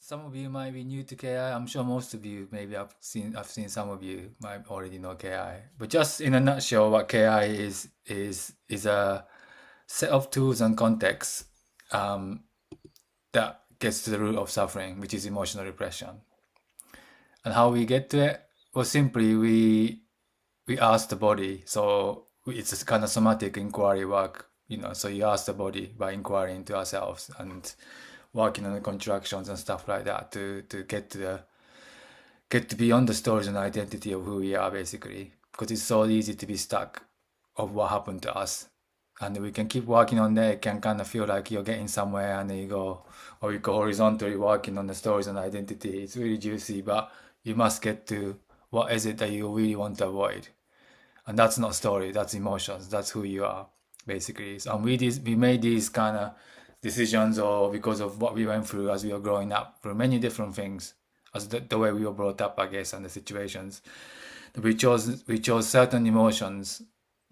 Some of you might be new to KI. I'm sure most of you, maybe I've seen some of you might already know KI. But just in a nutshell, what KI is a set of tools and contexts um, that gets to the root of suffering, which is emotional repression. And how we get to it? Well, simply we ask the body. So it's a kind of somatic inquiry work, So you ask the body by inquiring into ourselves and working on the contractions and stuff like that to get to beyond the stories and identity of who we are, basically, because it's so easy to be stuck of what happened to us. And we can keep working on that. It can kind of feel like you're getting somewhere, and then you go, or you go horizontally working on the stories and identity. It's really juicy, but you must get to what is it that you really want to avoid. And that's not story, that's emotions, that's who you are, basically. And we made these kind of decisions, or because of what we went through as we were growing up, through many different things, as the way we were brought up, I guess, and the situations. We chose certain emotions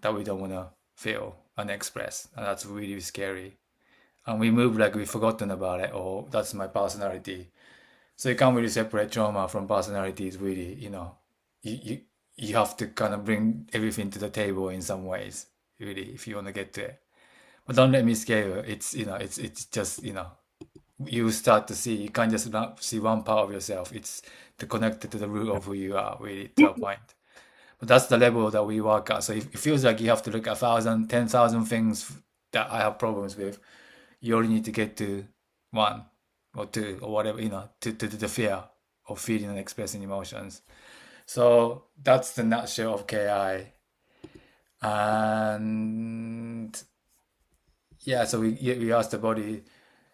that we don't want to feel and express, and that's really scary. And we move like we've forgotten about it, or that's my personality. So you can't really separate trauma from personalities, really. You you have to kind of bring everything to the table in some ways, really, if you want to get to it. But don't let me scare you. It's just, you start to see, you can't just not see one part of yourself. It's to connect to the root of who you are, really, to a point. But that's the level that we work at. So if it feels like you have to look at 1,000, 10,000 things that I have problems with, you only need to get to one or two or whatever, to the fear of feeling and expressing emotions. So that's the nutshell of KI. And yeah, so we asked the body.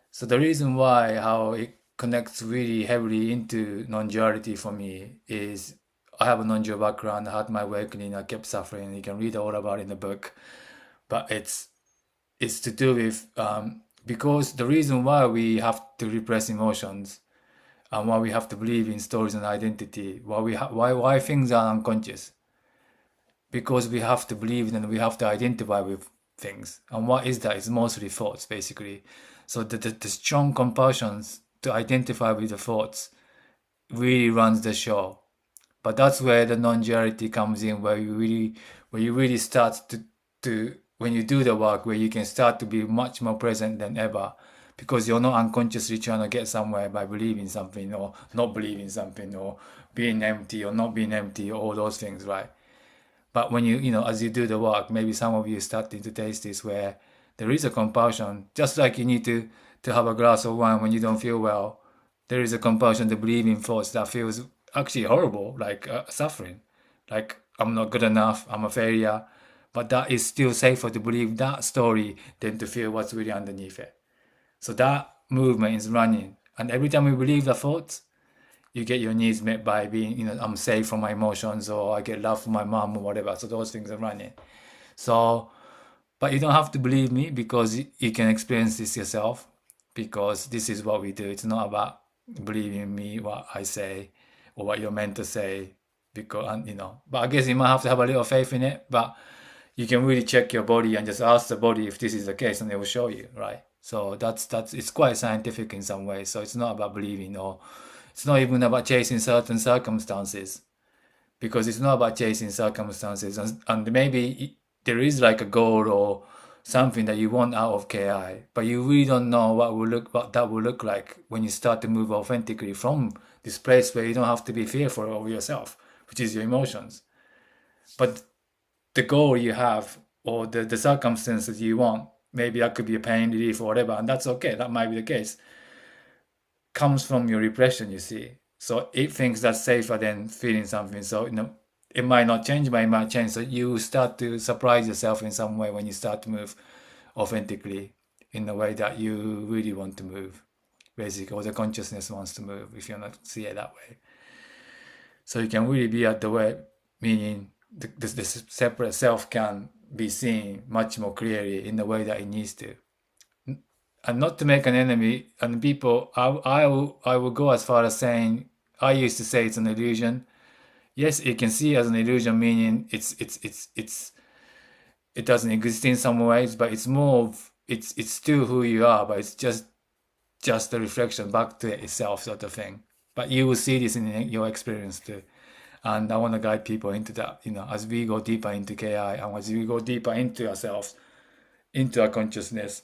So the reason why how it connects really heavily into non-duality for me is I have a non-dual background. I had my awakening. I kept suffering. You can read all about it in the book, but it's to do with because the reason why we have to repress emotions and why we have to believe in stories and identity, why things are unconscious, because we have to believe in and we have to identify with things. And what is that? It's mostly thoughts, basically. So the strong compulsions to identify with the thoughts really runs the show. But that's where the non-duality comes in, where you really start to when you do the work, where you can start to be much more present than ever, because you're not unconsciously trying to get somewhere by believing something or not believing something, or being empty or not being empty, or all those things, right? But when as you do the work, maybe some of you starting to taste this, where there is a compulsion, just like you need to have a glass of wine when you don't feel well. There is a compulsion to believe in thoughts that feels actually horrible, like suffering, like I'm not good enough, I'm a failure. But that is still safer to believe that story than to feel what's really underneath it. So that movement is running, and every time we believe the thoughts, you get your needs met by being, I'm safe from my emotions, or I get love from my mom, or whatever. So those things are running. So, but you don't have to believe me, because you can experience this yourself, because this is what we do. It's not about believing me, what I say, or what you're meant to say, because, but I guess you might have to have a little faith in it, but you can really check your body and just ask the body if this is the case, and it will show you, right? So that's it's quite scientific in some ways. So it's not about believing, or it's not even about chasing certain circumstances, because it's not about chasing circumstances, and maybe there is like a goal or something that you want out of KI, but you really don't know what that will look like when you start to move authentically from this place where you don't have to be fearful of yourself, which is your emotions. But the goal you have, or the circumstances you want, maybe that could be a pain relief or whatever, and that's okay, that might be the case, comes from your repression, you see. So it thinks that's safer than feeling something. So, it might not change, but it might change. So you start to surprise yourself in some way when you start to move authentically in the way that you really want to move, basically, or the consciousness wants to move, if you want to see it that way. So you can really be at the way, meaning the separate self can be seen much more clearly in the way that it needs to. And not to make an enemy, and people, I will go as far as saying, I used to say it's an illusion. Yes, you can see it as an illusion, meaning it doesn't exist in some ways, but it's more of, it's still who you are, but it's just just the reflection back to itself sort of thing. But you will see this in your experience too. And I want to guide people into that, as we go deeper into KI and as we go deeper into ourselves, into our consciousness,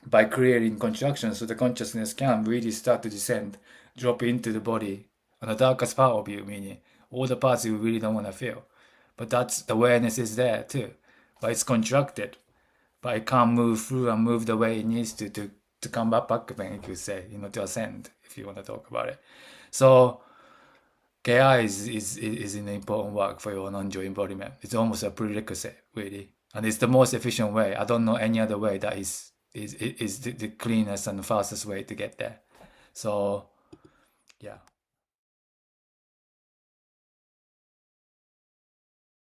by creating contractions so the consciousness can really start to descend, drop into the body, and the darkest part of you, meaning all the parts you really don't want to feel. But that's the awareness is there too. But it's contracted. But it can't move through and move the way it needs to come back again, if you say, to ascend, if you want to talk about it. So KI is an important work for your non-dual embodiment. It's almost a prerequisite, really. And it's the most efficient way. I don't know any other way that is the cleanest and fastest way to get there. So, yeah.